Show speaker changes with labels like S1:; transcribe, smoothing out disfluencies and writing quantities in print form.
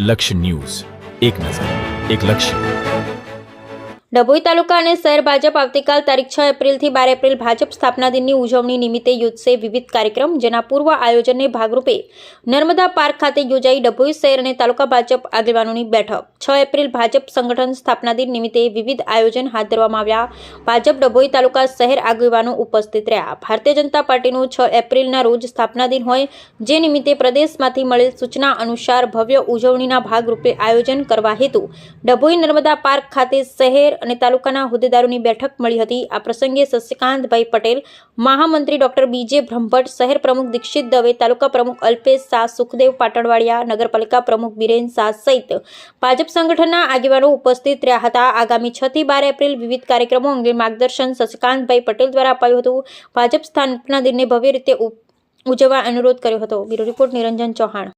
S1: લક્ષ્ય ન્યૂઝ, એક નજર, એક લક્ષ્ય.
S2: ડભોઈ તાલુકા અને શહેર ભાજપ આવતીકાલ તારીખ 6 એપ્રિલથી 12 એપ્રિલ ભાજપ સ્થાપના દિનની ઉજવણી નિમિત્તે યોજશે વિવિધ કાર્યક્રમ, જેના પૂર્વ આયોજનને ભાગરૂપે નર્મદા પાર્ક ખાતે યોજાઈ ડભોઈ શહેર અને તાલુકા ભાજપ આગેવાનોની બેઠક. 6 એપ્રિલ ભાજપ સંગઠન સ્થાપના દિન નિમિત્તે વિવિધ આયોજન હાથ ધરવામાં આવ્યા. ભાજપ ડભોઈ તાલુકા શહેર આગેવાનો ઉપસ્થિત રહ્યા. ભારતીય જનતા પાર્ટીનું 6 એપ્રિલના રોજ સ્થાપના દિન હોય, જે નિમિત્તે પ્રદેશમાંથી મળેલ સૂચના અનુસાર ભવ્ય ઉજવણીના ભાગરૂપે આયોજન કરવા હેતુ ડભોઈ નર્મદા પાર્ક ખાતે શહેર અને તાલુકાના હોદ્દેદારોની બેઠક મળી હતી. આ પ્રસંગે શશિકાંતભાઈ પટેલ, મહામંત્રી ડોક્ટર બીજે બ્રહ્મભટ્ટ, શહેર પ્રમુખ દીક્ષિત દવે, તાલુકા પ્રમુખ અલ્પેશ શાહ, સુખદેવ પાટણવાડિયા, નગરપાલિકા પ્રમુખ બિરેન શાહ સહિત ભાજપ સંગઠનના આગેવાનો ઉપસ્થિત રહ્યા હતા. આગામી 6 થી 12 એપ્રિલ વિવિધ કાર્યક્રમો અંગે માર્ગદર્શન શશિકાંતભાઈ પટેલ દ્વારા અપાયું હતું. ભાજપ સ્થાપના દિનને ભવ્ય રીતે ઉજવવા અનુરોધ કર્યો હતો. બ્યુરો રિપોર્ટ નિરંજન ચૌહાણ.